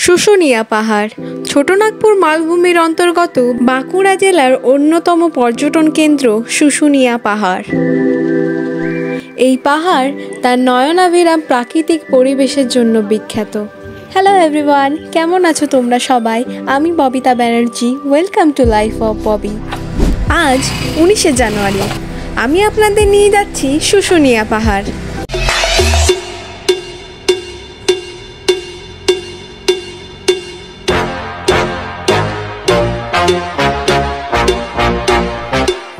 শুশুনিয়া পাহাড় ছোটনাগপুর মালভূমির অন্তর্গত বাঁকুড়া জেলার অন্যতম পর্যটন কেন্দ্র শুশুনিয়া পাহাড়। এই পাহাড় তার নয়নাভিরাম প্রাকৃতিক পরিবেশের জন্য বিখ্যাত। হ্যালো এভরিওয়ান, কেমন আছো তোমরা সবাই? আমি Babita Banerjee. Welcome to life of Bobby. আজ 19শে জানুয়ারি আমি আপনাদের নিয়ে যাচ্ছি শুশুনিয়া পাহাড়।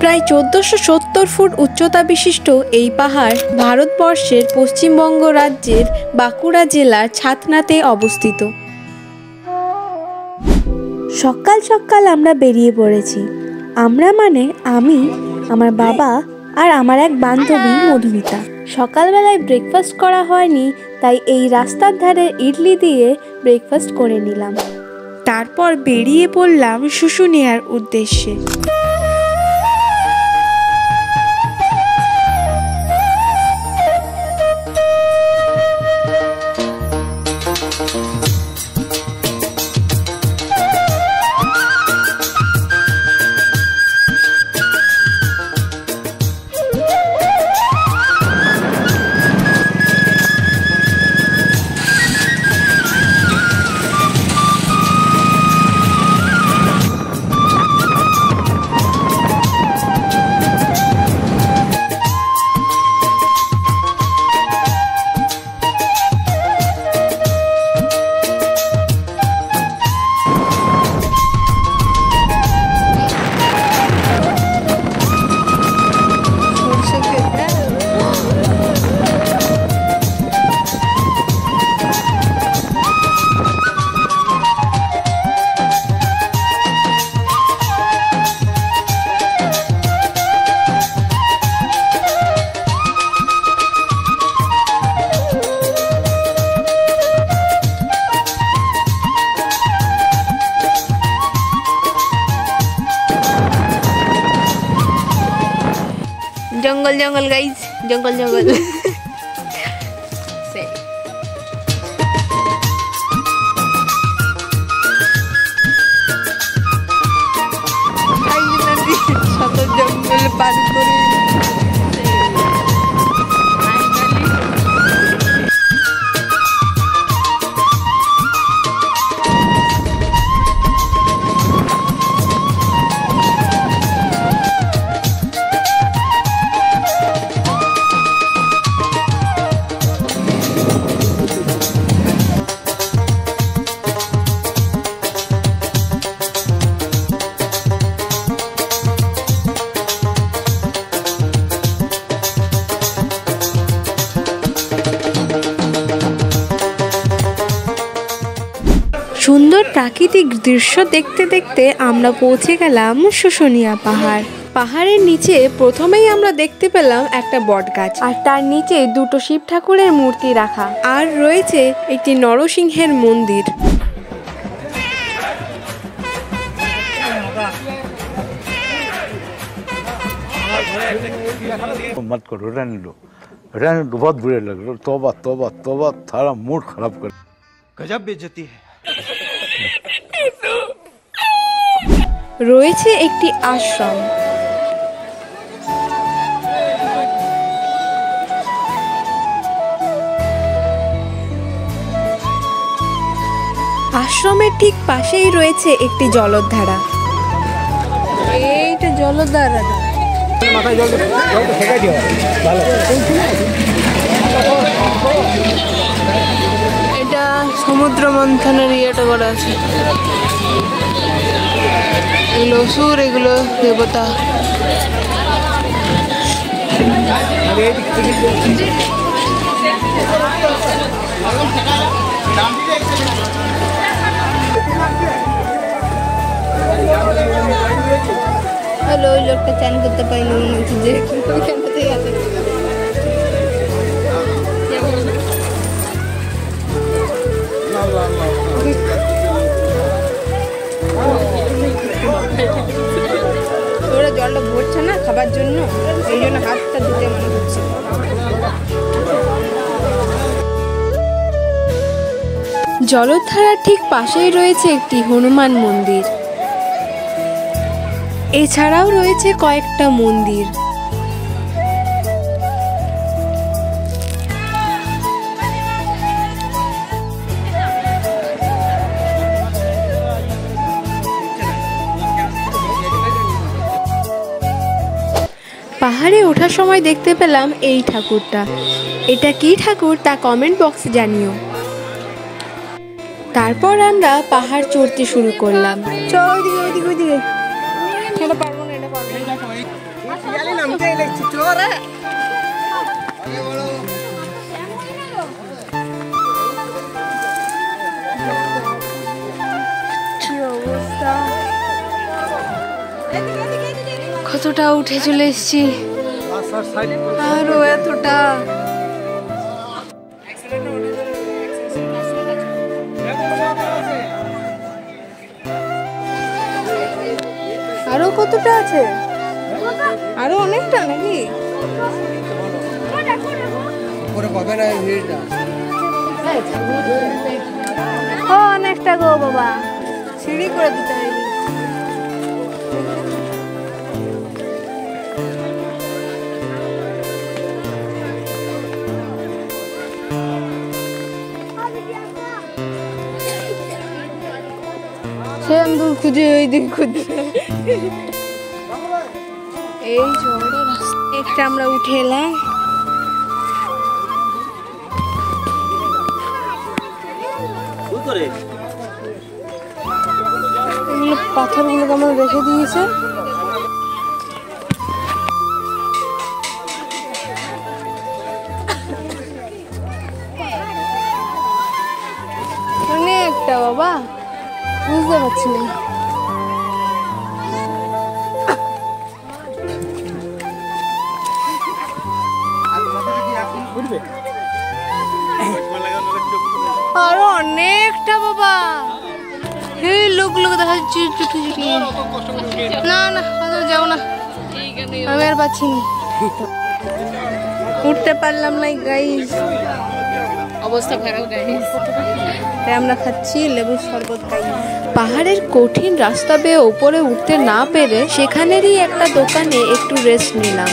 প্রায় 1470 ফুট উচ্চতা বিশিষ্ট এই পাহাড় ভারতবর্ষের পশ্চিমবঙ্গ রাজ্যের বাঁকুড়া জেলার ছাতনাতে অবস্থিত। সকাল সকাল আমরা বেরিয়ে পড়েছি। আমরা মানে আমি, আমার বাবা আর আমার এক বান্ধবী মধুমিতা। সকালবেলায় ব্রেকফাস্ট করা হয়নি, তাই এই রাস্তার ধারে ইডলি দিয়ে ব্রেকফাস্ট করে নিলাম। তারপর বেরিয়ে পড়লাম শুশুনিয়ার উদ্দেশ্যে। जंगल जंगल गाइस, जंगल जंगल। जंगल पार करे সুন্দর প্রাকৃতিক দৃশ্য দেখতে দেখতে আমরা পৌঁছে গেলাম শুশুনিয়া পাহাড়। পাহাড়ের নিচে প্রথমেই আমরা দেখতে পেলাম একটা বটগাছ, আর তার নিচে দুটো শিব ঠাকুরের মূর্তি রাখা, আর রয়েছে একটি নরসিংহের মন্দির। मत करो, रहने दो, रहने दो, बहुत बुरे लग रहे। तौबा तौबा तौबा, थारा मूड खराब कर। गजब बेइज्जती है। রয়েছে একটি আশ্রম। আশ্রমের ঠিক পাশেই রয়েছে একটি জলধারা। এইটা জলধারা। এটা সমুদ্র মন্থনের ইয়েটা করা আছে। এগুলো অসুর, এগুলো দেবতা। হ্যালো, ওই লোকটা চান করতে পারিনি, মনে হচ্ছে যে ওইখানটাতেই আছে। ওরা জলটা ভরছে না খাবার জন্য, এই জন্য হাতটা ধুতে মনে হচ্ছে। জলধারার ঠিক পাশেই রয়েছে একটি হনুমান মন্দির। এছাড়াও রয়েছে কয়েকটা মন্দির। পাহাড়ে ওঠার সময় দেখতে পেলাম এই ঠাকুরটা। এটা কি ঠাকুর তা কমেন্ট বক্সে জানিও। তারপর আমরা পাহাড় চড়তে শুরু করলাম। কতটা উঠে চলে এসেছি, আরো এতটা। আরো কতটা আছে? আরো অনেকটা নাকি? অনেকটা গো বাবা, সিঁড়ি করে দিতে হবে। দূর খুঁজে ওই দিক খুঁজে এই একটা আমরা উঠে এলাম। এগুলো পাথরগুলোকে আমরা রেখে দিয়েছে। অনেকটা বাবা, বুঝতে পারছি না। আরো অনেকটা বাবা, এই লোকগুলোকে দেখা যাচ্ছে। না না যাও না, আমি আর পাচ্ছি না, উঠতে পারলাম না গাইস, অবস্থা খারাপ গাইস। তাই আমরা খাচ্ছি লেবুর শরবত গাইস। পাহাড়ের কঠিন রাস্তা বেয়ে উপরে উঠতে না পেরে সেখানেরই একটা দোকানে একটু রেস্ট নিলাম।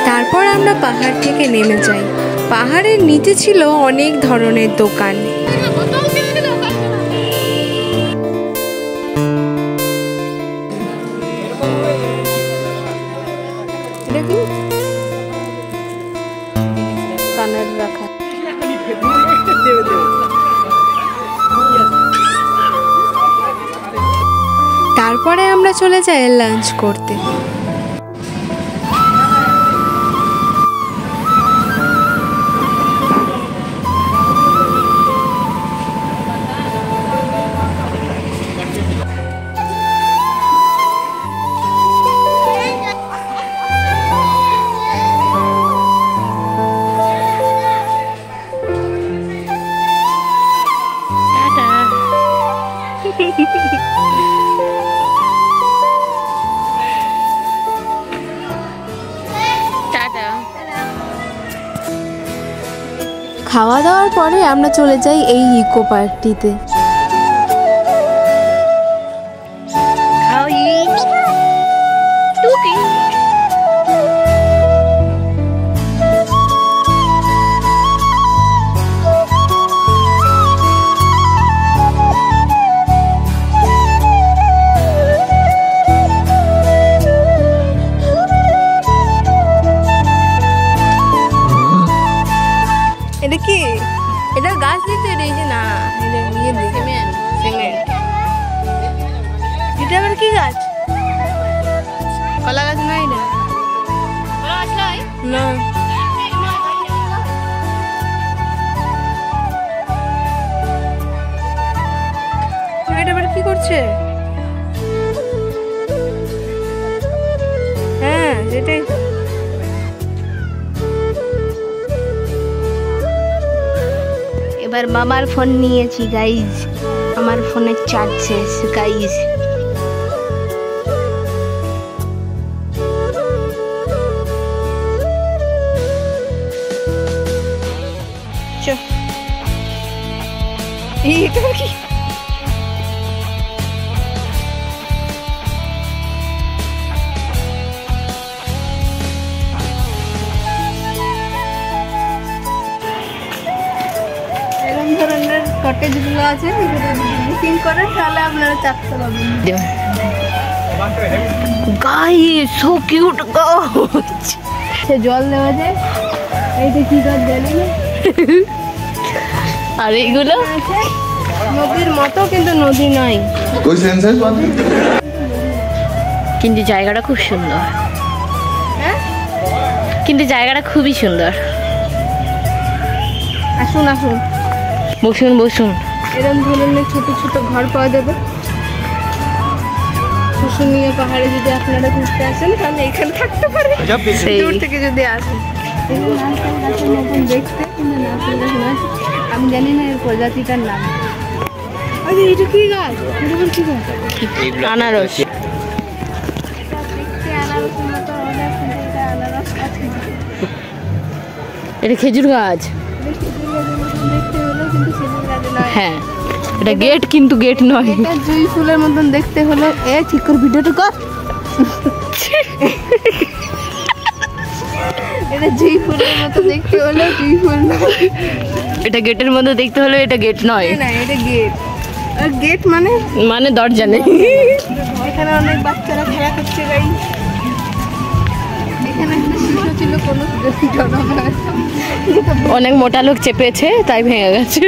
তারপর আমরা পাহাড় থেকে নেমে যাই। পাহাড়ের নিচে ছিল অনেক ধরনের দোকান। কানের রাখা। তারপরে আমরা চলে যাই লাঞ্চ করতে। খাওয়া দাওয়ার পরে আমরা চলে যাই এই ইকো পার্কটিতে। এটা কি? এটা গাছ দিতে রয়েছে না, এটা ইয়ে সিমেন্ট। এটা আবার কি গাছ? কলা গাছ নয় এটা। কলা গাছ নয় না। এটা আবার কি করছে? হ্যাঁ সেটাই তো। এবার বাবার ফোন নিয়েছি গাইজ, আমার ফোনের চার্জ শেষ গাইজ। এটা কি? এরকম ধরনের কটেজগুলো আছে, বুকিং করে তাহলে আপনারা চারতে পাবেন। গাইস সো কিউট গাছ, সে জল দেওয়া যায়। এইটা কি গাছ জানি না। আর এইগুলো নদীর মতো, কিন্তু নদী নয়। কিন্তু জায়গাটা খুব সুন্দর, কিন্তু জায়গাটা খুবই সুন্দর। আসুন আসুন, বসুন বসুন। এরকম ধরনের ছোট ছোট ঘর পাওয়া যাবে শুশুনিয়া পাহাড়ে। যদি আপনারা ঘুরতে আসেন তাহলে এখানে থাকতে পারেন, দূর থেকে যদি আসেন। নারকেল গাছের মতন দেখতে, কিন্তু নারকেল গাছ নয়। আমি জানি না এর প্রজাতিটার নাম। আরে এটা কি গাছ? এটা আবার কি গাছ? আনারস। দেখতে আনারসের মতো অনেক, কিন্তু এটা আনারস গাছ না। এটা খেজুর গাছ। দেখতে হলো কিন্তু খেজুর গাছ নয়। হ্যাঁ, এটা গেট, কিন্তু গেট নয়। এটা জুঁই ফুলের মতন দেখতে হলো। ঠিক করে ভিডিওটা কর। এটা জুঁই ফুলের মতো দেখতে হলো, জুঁই ফুল নয়। এটা গেটের মধ্যে দেখতে হলে এটা গেট নয়। না এটা গেট। আর গেট মানে মানে দরজা নেই। এখানে অনেক বাচ্চারা খেলা করছে গাই। এখানে একটা শিশু ছিল, কোনো অনেক মোটা লোক চেপেছে, তাই ভেঙে গেছে।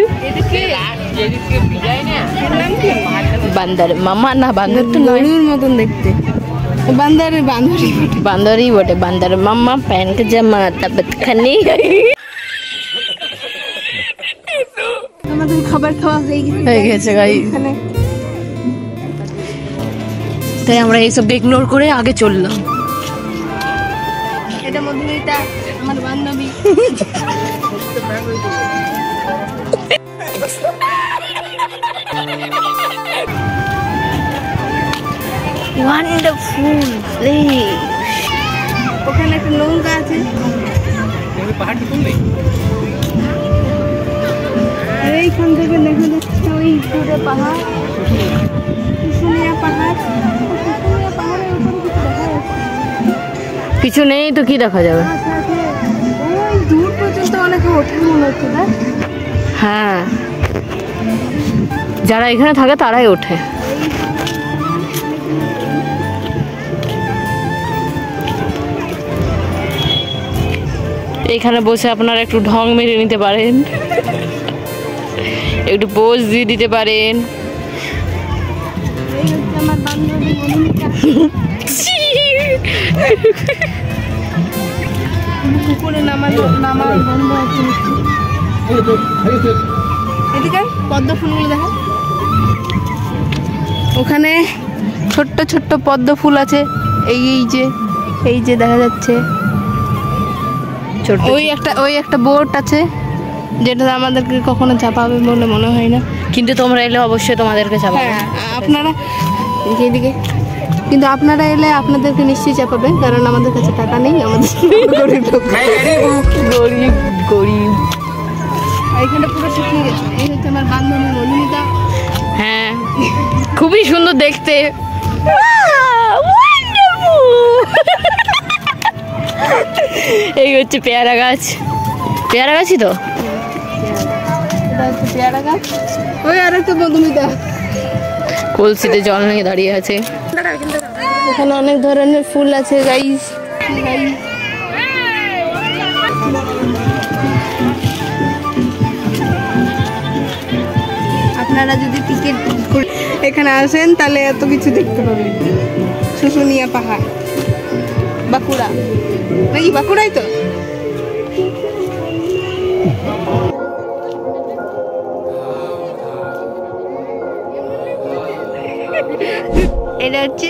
বান্দর মামা না, বান্দর তো নয়। গরুর মতন দেখতে। বান্দরের বান্দরই বান্দরই বটে। বান্দর মামা প্যান্ট জামা তাবত খানি। আমাদের খাবার খাওয়া হয়ে গেছে গাই। এখানে তাই আমরা এইসবকে ইগনোর করে আগে চললাম। এটা মধুমিতা, আমার বান্ধবী। Wonderful place. ওখানে একটা নৌকা আছে। আর এইখান থেকে দেখা যাচ্ছে ওই দূরে পাহাড়, শুশুনিয়া পাহাড়। শুশুনিয়া পাহাড়ের উপরে কিছু দেখা যাচ্ছে। কিছু নেই তো কি দেখা যাবে? আচ্ছা আচ্ছা, ওই দূর পর্যন্ত অনেকে ওঠে মনে হচ্ছে না? হ্যাঁ, যারা এখানে থাকে তারাই ওঠে। এখানে বসে আপনারা একটু ঢং মেরে নিতে পারেন, একটু পোজ দিয়ে দিতে পারেন। এই হচ্ছে আমার বান্ধবী মধুমিতা। পুকুরে নামা বন্ধ আছে। এদিকে পদ্ম ফুলগুলো দেখা। ওখানে ছোট্ট ছোট্ট পদ্ম ফুল আছে। এই যে দেখা যাচ্ছে। ওই একটা বোট আছে, যেটা আমাদেরকে কখনো চাপাবে বলে মনে হয় না। কিন্তু তোমরা এলে অবশ্যই তোমাদেরকে চাপাবে। হ্যাঁ, আপনারা এদিকে, কিন্তু আপনারা এলে আপনাদেরকে নিশ্চয়ই চাপাবে, কারণ আমাদের কাছে টাকা নেই। আমাদের গরিব লোক। গরিব গরিব। এখানে পুরো শুকিয়ে গেছে। এই হচ্ছে আমার বান্ধবী মধুমিতা। হ্যাঁ, খুবই সুন্দর দেখতে। এই হচ্ছে পেয়ারা গাছ। পেয়ারা গাছই তো। এটা হচ্ছে পেয়ারা গাছ। ওই আর একটা মধুমিতা কলসিতে জল নিয়ে দাঁড়িয়ে আছে। এখানে অনেক ধরনের ফুল আছে গাইস। আপনারা যদি টিকিট এখানে আসেন তাহলে এত কিছু দেখতে পাবেন। শুশুনিয়া পাহাড়, বাঁকুড়া নাকি? বাঁকুড়াই তো। এটা হচ্ছে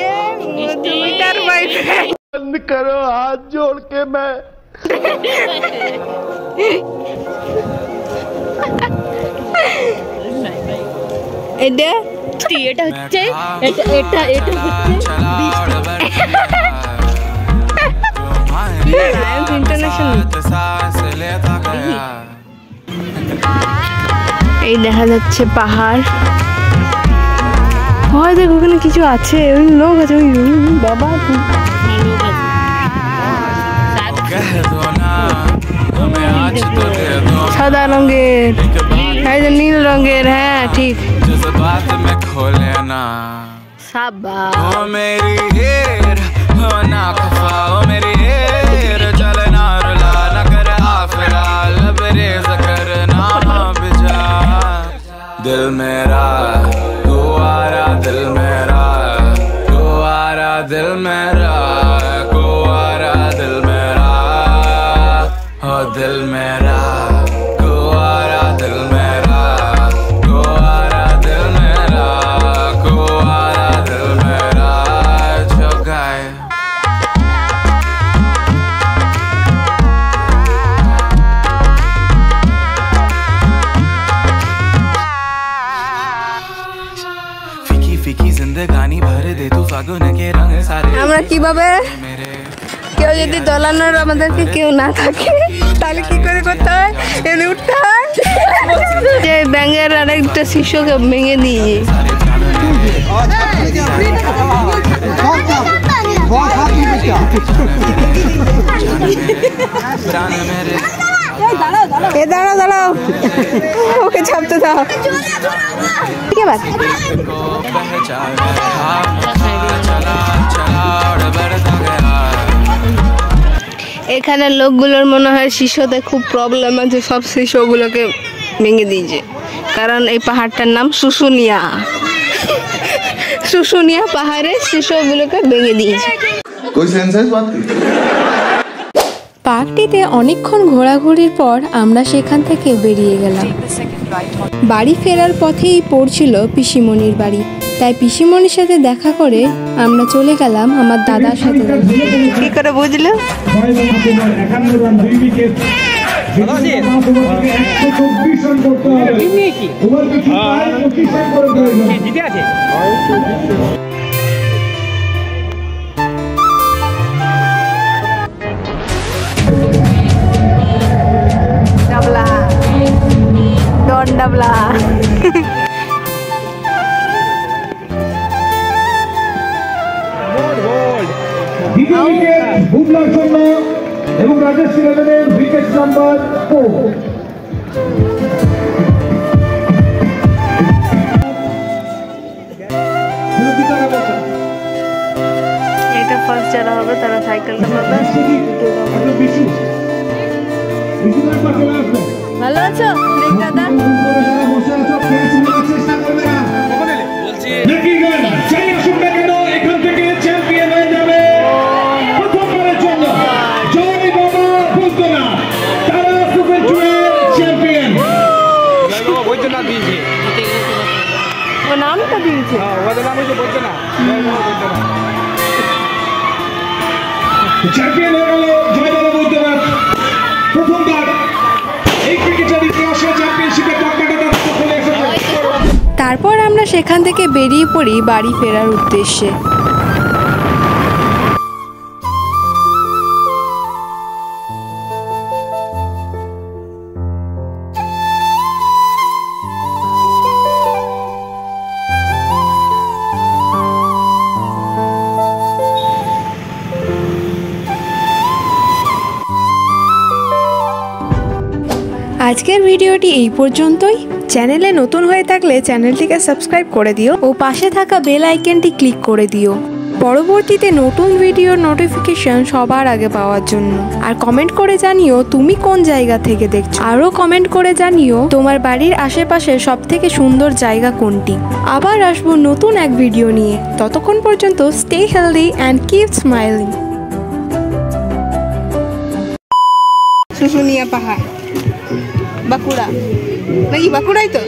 মধুমিতার বয়ফ্রেন্ড। बंद करो हाथ जोड़ के मैं এটা এটা হচ্ছে এটা এটা এটা হচ্ছে ইন্টারন্যাশনাল। এই দেখা যাচ্ছে পাহাড়। হয় দেখ ওখানে কিছু আছে, ওই লোক আছে। ওই বাবা সাদা রঙের, এই যে নীল রঙের। হ্যাঁ ঠিক। दिल मेरा कुआरा, दिल मेरा कुआरा, दिल मेरा कुआरा, दिल मेरा हो दिल मेरा कुआरा, दिल मेरा कुआरा, दिल मेरा कुआरा, दिल मेरा जो गाए। ফিকি জিন্দেগানি ভরে দে তু ফাগুন কে রঙ সারে। আমরা কিভাবে, কেউ যদি দলানোর আমাদেরকে কেউ না থাকে তাহলে কি করে করতে হয়? এনে উঠতে হয়। যে ব্যাঙের আরেকটা শিশুকে ভেঙে দিয়ে দাঁড়াও ওকে ছাপতে দাও। এখানে লোকগুলোর মনে হয় শিশুতে খুব প্রবলেম আছে, সব শিশুগুলোকে ভেঙে দিয়েছে। কারণ এই পাহাড়টার নাম শুশুনিয়া। শুশুনিয়া পাহাড়ে শিশুগুলোকে ভেঙে দিয়েছে। পার্কটিতে অনেকক্ষণ ঘোরাঘুরির পর আমরা সেখান থেকে বেরিয়ে গেলাম। বাড়ি ফেরার পথেই পড়ছিল পিসিমণির বাড়ি, তাই পিসিমণির সাথে দেখা করে আমরা চলে গেলাম আমার দাদার সাথে। কি করে বুঝলো? ডাবলা ডন ডাবলা। দ্বিতীয় উইকেট বুমলার জন্য এবং রাজেশ ইলেভেনের উইকেট নাম্বার 4। এটা ফার্স্ট যারা হবে তারা সাইকেলটা পাবে। ভালো আছো দাদা? এখান থেকে চ্যাম্পিয়ন হয়ে যাবে প্রথমবারের জন্য জয় বাবা বলতো না, তারা সুপার জুয়ের চ্যাম্পিয়ন। ও নামটা দিয়েছে। চ্যাম্পিয়ন হয়ে গেল জয় বাবা বলতো না। প্রথমবার এই ক্রিকেটের ইতিহাসে চ্যাম্পিয়নশিপের টক্কাটা চলে এসেছে। তারপর আমরা সেখান থেকে বেরিয়ে পড়ি বাড়ি ফেরার উদ্দেশ্যে। আজকের ভিডিওটি এই পর্যন্তই। চ্যানেলে নতুন হয়ে থাকলে চ্যানেলটিকে সাবস্ক্রাইব করে দিও ও পাশে থাকা বেল আইকনটি ক্লিক করে দিও। পরবর্তীতে নতুন ভিডিওর নোটিফিকেশন সবার আগে পাওয়ার জন্য। আর কমেন্ট করে জানিও তুমি কোন জায়গা থেকে দেখছো। আরও কমেন্ট করে জানিও তোমার বাড়ির আশেপাশে সবথেকে সুন্দর জায়গা কোনটি। আবার আসবো নতুন এক ভিডিও নিয়ে। ততক্ষণ পর্যন্ত stay healthy and keep smiling. Susunia পাহাড়, বাঁকুড়া নাকি? বাঁকুড়াই তো।